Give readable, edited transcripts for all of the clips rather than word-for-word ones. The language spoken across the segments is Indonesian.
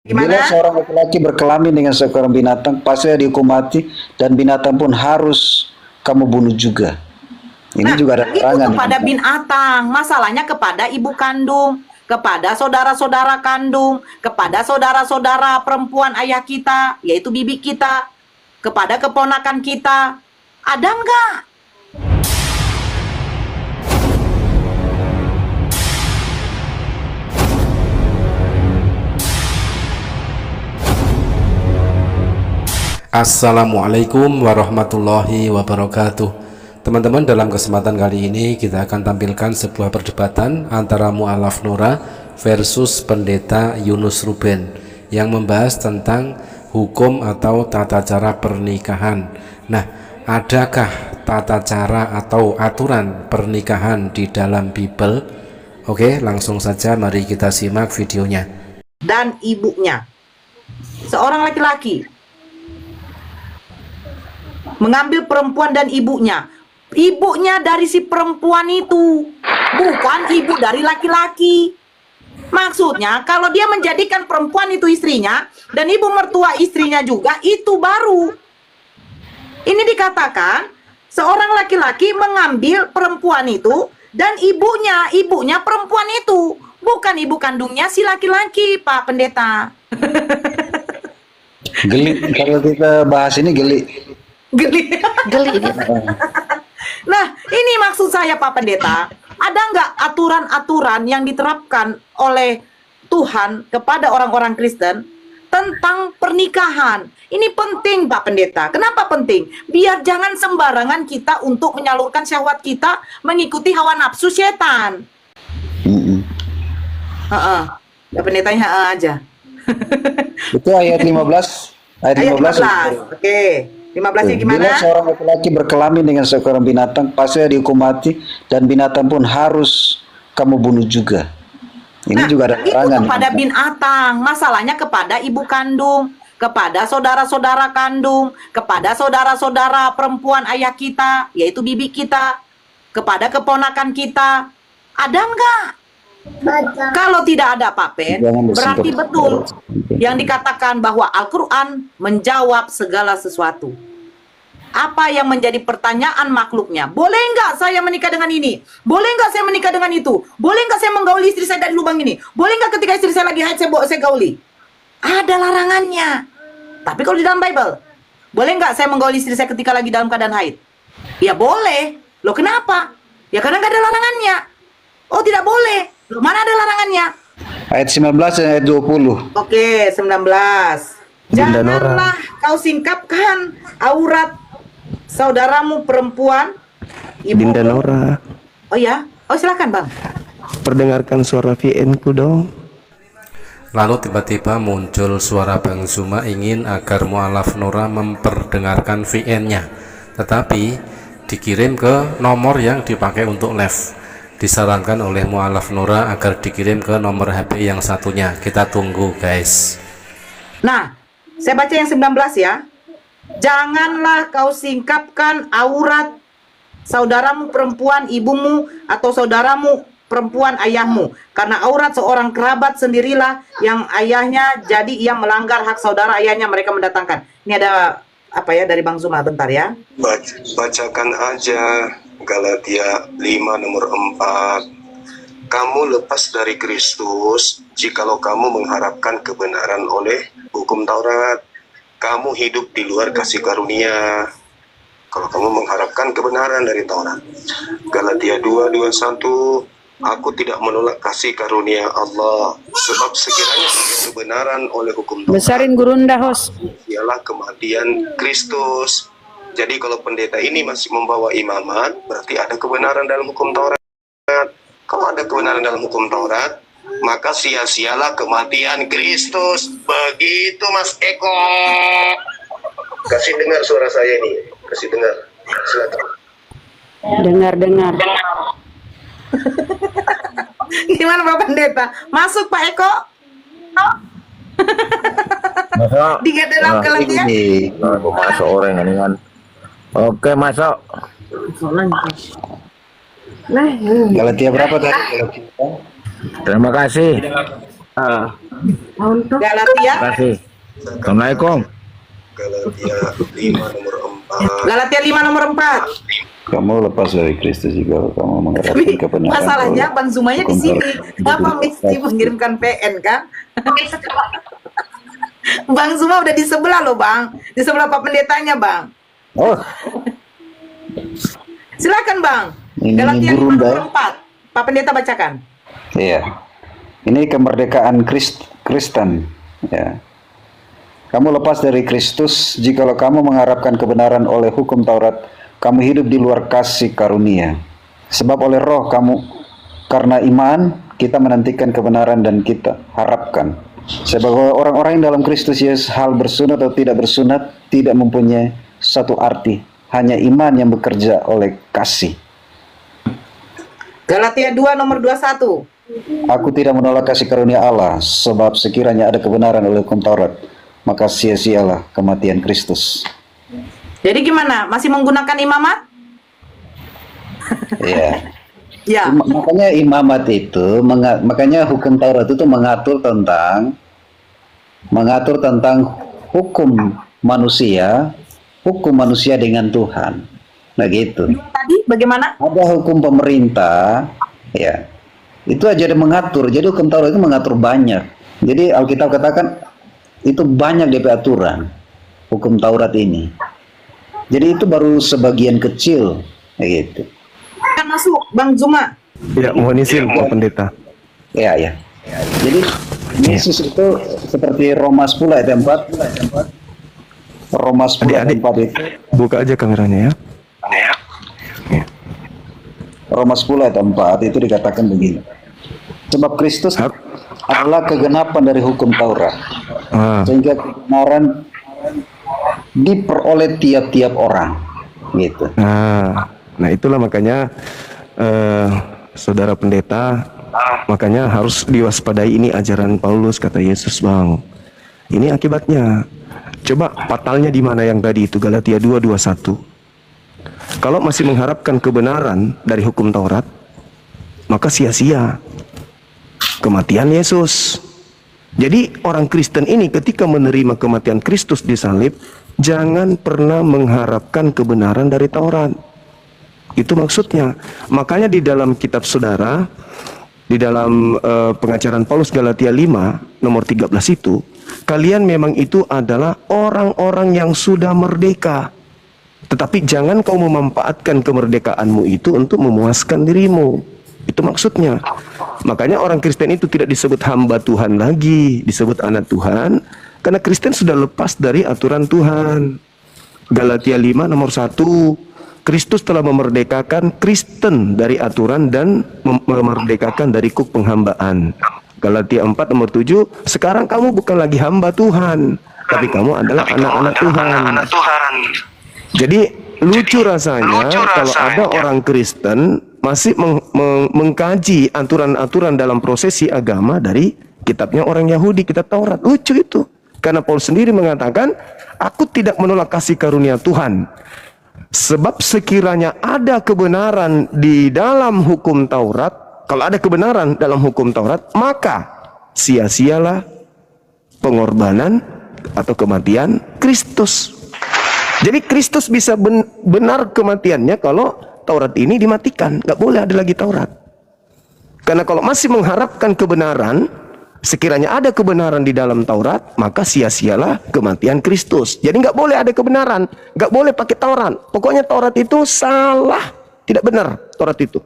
Bila Gimana? seorang laki-laki berkelamin dengan seorang binatang, pasti dihukum mati dan binatang pun harus kamu bunuh juga. Ini Nah, juga ada itu larangan. kepada binatang, masalahnya kepada ibu kandung, kepada saudara-saudara kandung, kepada saudara-saudara perempuan ayah kita, yaitu bibi kita, kepada keponakan kita. Ada enggak? Assalamualaikum warahmatullahi wabarakatuh. Teman-teman, dalam kesempatan kali ini kita akan tampilkan sebuah perdebatan antara Mu'alaf Nura versus Pendeta Yunus Ruben yang membahas tentang hukum atau tata cara pernikahan. Nah, adakah tata cara atau aturan pernikahan di dalam Bible? Oke, langsung saja mari kita simak videonya. Dan ibunya, seorang laki-laki mengambil perempuan dan ibunya dari si perempuan itu, bukan ibu dari laki-laki. Maksudnya kalau dia menjadikan perempuan itu istrinya dan ibu mertua istrinya juga, itu baru ini dikatakan seorang laki-laki mengambil perempuan itu dan ibunya perempuan itu, bukan ibu kandungnya si laki-laki, Pak Pendeta. Geli kalau kita bahas ini, geli. Geli. Geli dia. Nah, ini maksud saya, Pak Pendeta. Ada nggak aturan-aturan yang diterapkan oleh Tuhan kepada orang-orang Kristen tentang pernikahan? Ini penting, Pak Pendeta. Kenapa penting? Biar jangan sembarangan kita untuk menyalurkan syahwat kita mengikuti hawa nafsu setan. Heeh. Pak Pendetanya aja. Itu ayat 15. Ayat Ayat 15. 15. Oke. 15-nya gimana? Bila seorang laki-laki berkelamin dengan seorang binatang, pasti dihukum mati dan binatang pun harus kamu bunuh juga. Ini juga ada itu larangan. kepada binatang, masalahnya kepada ibu kandung, kepada saudara-saudara kandung, kepada saudara-saudara perempuan ayah kita, yaitu bibi kita, kepada keponakan kita. Ada enggak? Kalau tidak ada, Pak Pen, berarti betul yang dikatakan bahwa Al-Quran menjawab segala sesuatu. Apa yang menjadi pertanyaan makhluknya? Boleh nggak saya menikah dengan ini? Boleh nggak saya menikah dengan itu? Boleh nggak saya menggauli istri saya dari lubang ini? Boleh nggak ketika istri saya lagi haid saya gauli? Ada larangannya. Tapi kalau di dalam Bible, boleh nggak saya menggauli istri saya ketika lagi dalam keadaan haid? Ya boleh. Loh kenapa? Ya karena nggak ada larangannya. Oh tidak boleh. Loh, mana ada larangannya? Ayat 19 dan ayat 20. Oke, 19. Janganlah kau singkapkan aurat saudaramu perempuan, ibu. Dinda Nora, Oh ya? Oh silakan, Bang. perdengarkan suara VN ku dong. Lalu tiba-tiba muncul suara Bang Zuma ingin agar Mu'alaf Nura memperdengarkan VN-nya, tetapi dikirim ke nomor yang dipakai untuk live. Disarankan oleh Mu'alaf Nura agar dikirim ke nomor HP yang satunya. Kita tunggu, guys. Nah, saya baca yang 19 ya. Janganlah kau singkapkan aurat saudaramu perempuan ibumu atau saudaramu perempuan ayahmu, karena aurat seorang kerabat sendirilah yang ayahnya, jadi ia melanggar hak saudara ayahnya mereka mendatangkan. Ini ada apa ya dari Bang Zuma, bentar ya. Bacakan aja Galatia 5 nomor 4. Kamu lepas dari Kristus jikalau kamu mengharapkan kebenaran oleh hukum Taurat. Kamu hidup di luar kasih karunia kalau kamu mengharapkan kebenaran dari Taurat. Galatia 2:21. Aku tidak menolak kasih karunia Allah, sebab sekiranya kebenaran oleh hukum Taurat, Besarin gurunda host. ialah kematian Kristus. Jadi kalau pendeta ini masih membawa imamat, berarti ada kebenaran dalam hukum Taurat. Kalau ada kebenaran dalam hukum Taurat, maka sia-sialah kematian Kristus. Begitu Mas Eko. Kasih dengar suara saya ini. Kasih dengar. Silakan. Dengar. Gimana Pak Pendeta? Masuk Pak Eko? Masuk. Di dalam Galatia? Aku masuk orang ini kan. Oke, masuk. Galatia berapa tadi? Galatia. Terima kasih. Galatia. Terima kasih. Assalamualaikum. Galatia 5 nomor 4. Galatia 5 nomor 4. Kamu lepas dari Kristus jika kamu mengharapkan Tapi kebenaran. masalahnya oleh Bang Zumanya di hukum sini. Taurat. Apa mesti mengirimkan PN kan? Bang Zuma udah di sebelah loh Bang. Di sebelah Pak Pendetanya Bang. Oh, Silakan Bang. Ini Galatia 5 Burunda. nomor 4. Pak Pendeta bacakan. iya. Ini kemerdekaan Kristen. Ya. Kamu lepas dari Kristus jikalau kamu mengharapkan kebenaran oleh hukum Taurat, kamu hidup di luar kasih karunia. Sebab oleh roh kamu, karena iman, kita menantikan kebenaran dan kita harapkan. Sebagai orang-orang yang dalam Kristus Yesus, hal bersunat atau tidak bersunat tidak mempunyai satu arti. Hanya iman yang bekerja oleh kasih. Galatia 2 nomor 21. Aku tidak menolak kasih karunia Allah, sebab sekiranya ada kebenaran oleh hukum Taurat, maka sia-sialah kematian Kristus. Jadi gimana? Masih menggunakan imamat? Iya. Ya. Makanya imamat itu, makanya hukum Taurat itu mengatur tentang hukum manusia dengan Tuhan. Nah gitu. Tadi bagaimana? Ada hukum pemerintah, ya. Itu aja ada mengatur. Jadi hukum Taurat itu mengatur banyak. Jadi Alkitab katakan itu banyak DP aturan hukum Taurat ini. Jadi itu baru sebagian kecil, kayak gitu. Kan masuk Bang Zuma. Ya, mohon izin Pak Pendeta. Ya, ya. Jadi Yesus itu seperti Roma 10 ayat 4. Roma 10 ayat 4 itu. Buka aja kameranya ya. Roma 10 ayat 4 itu dikatakan begini. Sebab Kristus adalah kegenapan dari hukum Taurat. Sehingga kebenaran diperoleh tiap-tiap orang. Gitu. Nah itulah makanya saudara pendeta, makanya harus diwaspadai ini ajaran Paulus, kata Yesus Bang. Ini akibatnya. Coba fatalnya di mana yang tadi itu, Galatia 2:21. Kalau masih mengharapkan kebenaran dari hukum Taurat, maka sia-sia kematian Yesus. Jadi orang Kristen ini ketika menerima kematian Kristus di salib, jangan pernah mengharapkan kebenaran dari Taurat. Itu maksudnya. Makanya di dalam kitab saudara, di dalam pengajaran Paulus Galatia 5 nomor 13 itu, kalian memang itu adalah orang-orang yang sudah merdeka. Tetapi jangan kau memanfaatkan kemerdekaanmu itu untuk memuaskan dirimu. Itu maksudnya. Makanya orang Kristen itu tidak disebut hamba Tuhan lagi, disebut anak Tuhan, karena Kristen sudah lepas dari aturan Tuhan. Galatia 5 nomor 1, Kristus telah memerdekakan Kristen dari aturan dan memerdekakan dari kuk penghambaan. Galatia 4 nomor 7, sekarang kamu bukan lagi hamba Tuhan, tapi kamu adalah anak-anak Tuhan. Jadi lucu rasanya kalau ada orang Kristen masih mengkaji aturan-aturan dalam prosesi agama dari kitabnya orang Yahudi, kitab Taurat. Lucu itu. Karena Paulus sendiri mengatakan, aku tidak menolak kasih karunia Tuhan. Sebab sekiranya ada kebenaran di dalam hukum Taurat, kalau ada kebenaran dalam hukum Taurat, maka sia-sialah pengorbanan atau kematian Kristus. Jadi Kristus bisa benar kematiannya kalau Taurat ini dimatikan. Nggak boleh ada lagi Taurat. Karena kalau masih mengharapkan kebenaran, sekiranya ada kebenaran di dalam Taurat, maka sia-sialah kematian Kristus. Jadi nggak boleh ada kebenaran. Nggak boleh pakai Taurat. Pokoknya Taurat itu salah. Tidak benar Taurat itu.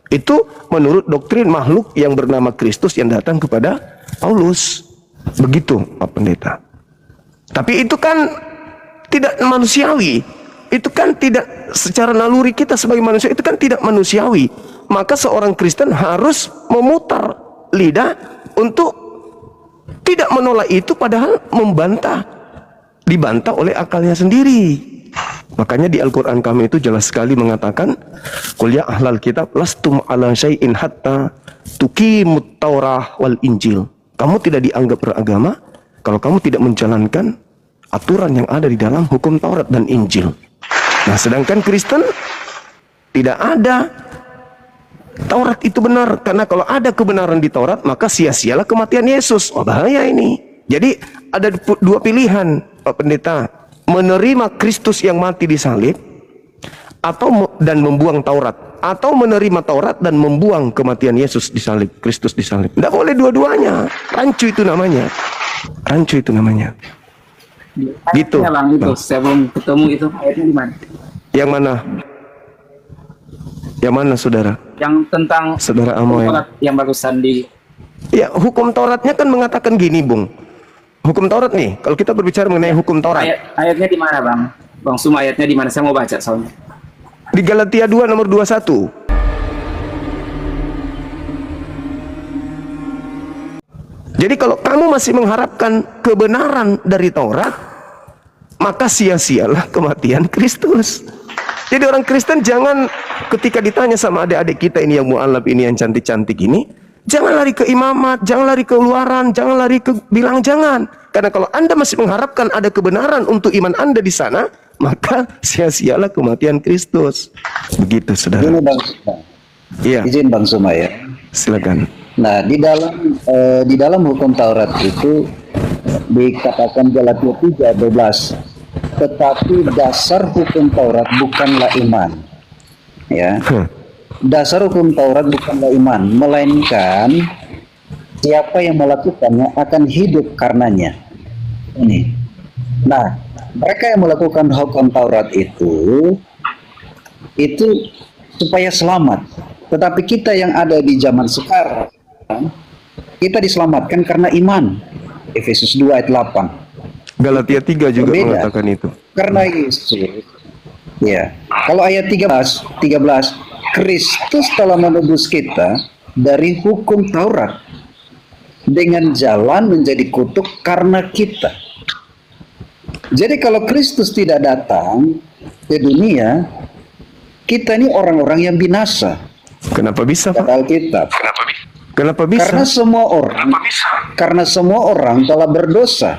Itu menurut doktrin makhluk yang bernama Kristus yang datang kepada Paulus. Begitu Pak Pendeta. Tapi itu kan tidak manusiawi. Itu kan tidak secara naluri kita sebagai manusia, itu kan tidak manusiawi. Maka seorang Kristen harus memutar lidah untuk tidak menolak itu, padahal dibantah oleh akalnya sendiri. Makanya di Al-Quran kami itu jelas sekali mengatakan, qul ya ahlal kitab lastum ala syai'in hatta tuqimut taurah wal injil. Kamu tidak dianggap beragama kalau kamu tidak menjalankan aturan yang ada di dalam hukum Taurat dan Injil. Nah, sedangkan Kristen tidak ada Taurat itu benar, karena kalau ada kebenaran di Taurat, maka sia-sialah kematian Yesus. Oh, bahaya ini. Jadi ada dua pilihan, Pak Pendeta, menerima Kristus yang mati di salib dan membuang Taurat, atau menerima Taurat dan membuang kematian Yesus di salib, Kristus di salib. Tidak boleh dua-duanya. Rancu itu namanya. Rancu itu namanya. Gitu. Ya bang, itu saya belum ketemu itu ayatnya di mana? Yang mana? Yang mana, saudara? Yang tentang Saudara Amoy. yang barusan di. Ya, hukum Tauratnya kan mengatakan gini, Bung. Hukum Taurat nih, kalau kita berbicara mengenai hukum Taurat. Ayatnya di mana, Bang? Bang Sum, ayatnya di mana? Saya mau baca soalnya. Di Galatia 2 nomor 21. Jadi kalau kamu masih mengharapkan kebenaran dari Taurat, maka sia-sialah kematian Kristus. Jadi orang Kristen jangan ketika ditanya sama adik-adik kita ini yang mu'alaf ini, yang cantik-cantik ini, jangan lari ke imamat, jangan lari ke luaran, jangan lari ke bilang jangan. Karena kalau Anda masih mengharapkan ada kebenaran untuk iman Anda di sana, maka sia-sialah kematian Kristus. Begitu, saudara. Ini Bang Suma. Iya, Izin Bang Suma ya. silakan. Nah, di dalam hukum Taurat itu dikatakan Galatia 3:12, tetapi dasar hukum Taurat bukanlah iman. Ya. Dasar hukum Taurat bukanlah iman, melainkan siapa yang melakukannya akan hidup karenanya. Ini. Nah, mereka yang melakukan hukum Taurat itu supaya selamat. Tetapi kita yang ada di zaman sekarang, kita diselamatkan karena iman. Efesus 2 ayat 8. Galatia 3 juga Berbeda. mengatakan itu. Karena Yesus. Ya. Kalau ayat 13, Kristus telah menebus kita dari hukum Taurat dengan jalan menjadi kutuk karena kita. Jadi kalau Kristus tidak datang ke dunia, kita ini orang-orang yang binasa. Kenapa bisa, Pak? Kata Alkitab. Kenapa bisa? Karena semua orang telah berdosa.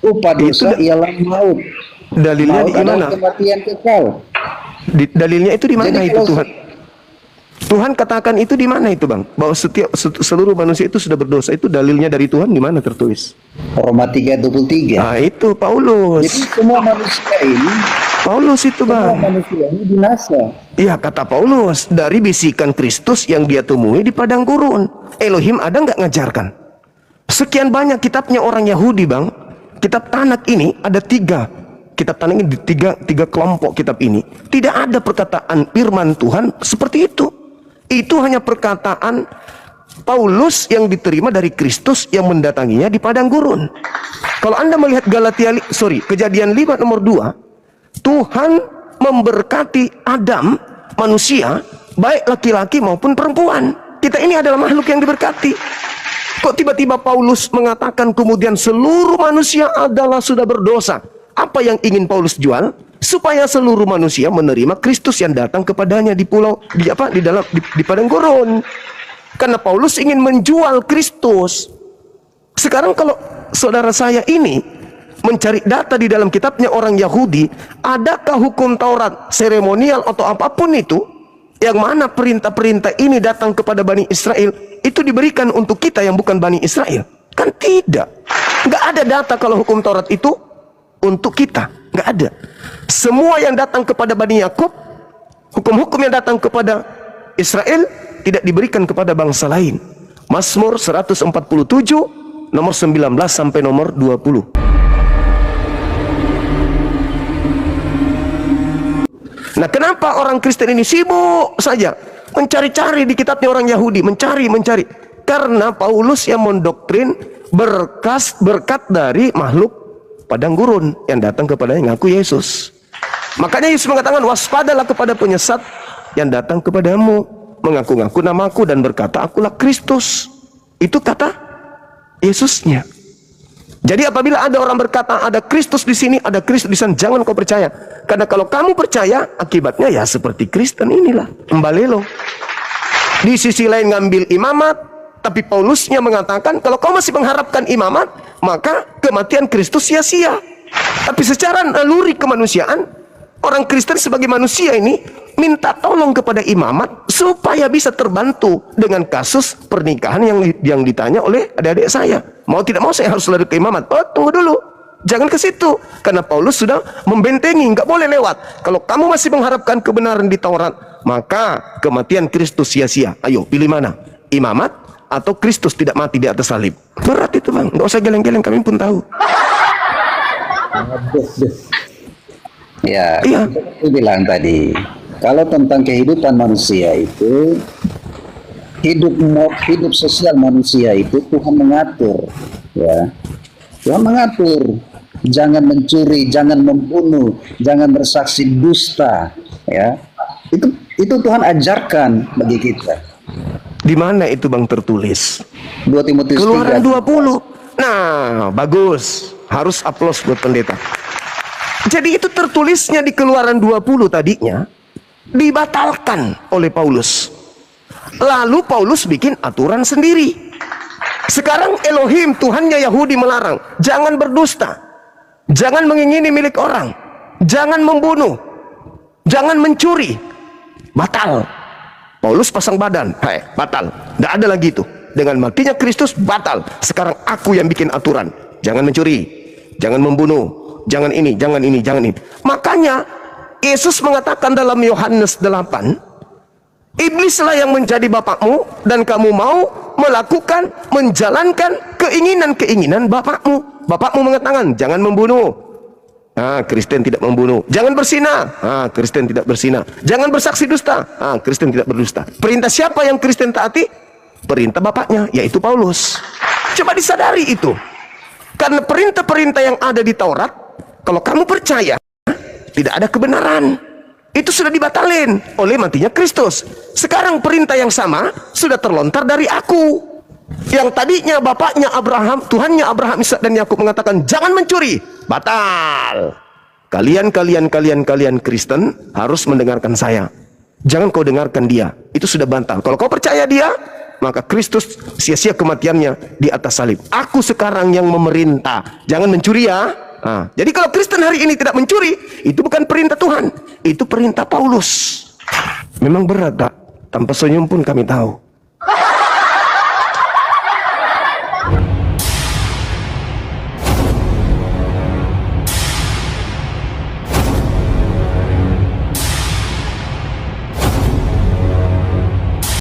Upah dosa ialah maut. Dalilnya Maut di mana? adalah kematian kekal. Dalilnya itu di mana Jadi itu, kalau- Tuhan? Tuhan katakan itu di mana itu, Bang? Bahwa seluruh manusia itu sudah berdosa. Itu dalilnya dari Tuhan di mana tertulis? Roma 3:23. Nah, itu Paulus. Jadi semua manusia ini Bang. binasa. Iya, kata Paulus, dari bisikan Kristus yang dia temui di padang gurun. Elohim ada nggak ngajarkan? Sekian banyak kitabnya orang Yahudi, Bang. Kitab Tanak ini ada 3. Kitab Tanak ini tiga kelompok kitab ini. Tidak ada perkataan firman Tuhan seperti itu. Itu hanya perkataan Paulus yang diterima dari Kristus yang mendatanginya di padang gurun. Kalau Anda melihat Kejadian 5 nomor 2, Tuhan memberkati Adam, manusia, baik laki-laki maupun perempuan. Kita ini adalah makhluk yang diberkati. Kok tiba-tiba Paulus mengatakan kemudian seluruh manusia adalah sudah berdosa? Apa yang ingin Paulus jual? Supaya seluruh manusia menerima Kristus yang datang kepadanya di padang gurun. Karena Paulus ingin menjual Kristus. Sekarang kalau saudara saya ini mencari data di dalam kitabnya orang Yahudi, adakah hukum Taurat seremonial atau apapun itu yang mana perintah-perintah ini datang kepada Bani Israel itu diberikan untuk kita yang bukan Bani Israel? Kan tidak. Nggak ada data kalau hukum Taurat itu untuk kita. Nggak ada. Semua yang datang kepada Bani Yakub, hukum-hukum yang datang kepada Israel tidak diberikan kepada bangsa lain. Mazmur 147 nomor 19 sampai nomor 20. Nah, kenapa orang Kristen ini sibuk saja mencari-cari di kitabnya orang Yahudi, mencari. Karena Paulus yang mendoktrin berkat dari makhluk padang gurun yang datang kepadanya ngaku Yesus. Makanya Yesus mengatakan, waspadalah kepada penyesat yang datang kepadamu, mengaku-ngaku namaku dan berkata, akulah Kristus. Itu kata Yesusnya. Jadi apabila ada orang berkata ada Kristus di sini, ada Kristus di sana, jangan kau percaya. Karena kalau kamu percaya, akibatnya ya seperti Kristen inilah, Mbalelo. Di sisi lain ngambil imamat, tapi Paulusnya mengatakan kalau kau masih mengharapkan imamat, maka kematian Kristus sia-sia. Tapi secara naluri kemanusiaan, orang Kristen sebagai manusia ini minta tolong kepada imamat supaya bisa terbantu dengan kasus pernikahan yang ditanya oleh adik-adik saya. Mau tidak mau saya harus lari ke imamat. Oh, tunggu dulu, jangan ke situ, karena Paulus sudah membentengi, nggak boleh lewat. Kalau kamu masih mengharapkan kebenaran di Taurat, maka kematian Kristus sia-sia. Ayo pilih mana, imamat atau Kristus tidak mati di atas salib? Berat itu bang, nggak usah geleng-geleng, kami pun tahu. Ya, Iya. aku bilang tadi, kalau tentang kehidupan manusia itu, hidup sosial manusia itu Tuhan mengatur, ya. Tuhan mengatur, jangan mencuri, jangan membunuh, jangan bersaksi dusta, ya. Itu Tuhan ajarkan bagi kita. Di mana itu bang tertulis? 2 Timotius Keluaran 3. 20. Nah, bagus. Harus aplaus buat pendeta. Jadi itu tertulisnya di Keluaran 20 tadinya dibatalkan oleh Paulus. Lalu Paulus bikin aturan sendiri. Sekarang Elohim, Tuhannya Yahudi melarang, jangan berdusta, jangan mengingini milik orang, jangan membunuh, jangan mencuri. Batal. Paulus pasang badan, hai, batal. Tidak ada lagi itu. Dengan matinya Kristus batal. Sekarang aku yang bikin aturan. Jangan mencuri, jangan membunuh, jangan ini, jangan ini, jangan ini. Makanya Yesus mengatakan dalam Yohanes 8, iblislah yang menjadi bapakmu dan kamu mau melakukan, menjalankan keinginan-keinginan bapakmu. Bapakmu mengatakan jangan membunuh. Ah, Kristen tidak membunuh. Jangan bersinah. Ah, Kristen tidak bersinah. Jangan bersaksi dusta. Ah, Kristen tidak berdusta. Perintah siapa yang Kristen taati? Perintah bapaknya, yaitu Paulus. Coba disadari itu. Karena perintah-perintah yang ada di Taurat, kalau kamu percaya, tidak ada kebenaran. Itu sudah dibatalin oleh matinya Kristus. Sekarang perintah yang sama sudah terlontar dari aku. Yang tadinya bapaknya Abraham, Tuhannya Abraham, Ishak dan Yakub mengatakan jangan mencuri, batal. Kalian Kristen harus mendengarkan saya. Jangan kau dengarkan dia. Itu sudah batal. Kalau kau percaya dia, maka Kristus sia-sia kematiannya di atas salib. Aku sekarang yang memerintah. Jangan mencuri ya. Nah, jadi kalau Kristen hari ini tidak mencuri, itu bukan perintah Tuhan, itu perintah Paulus. Memang berat tak? Tanpa senyum pun kami tahu.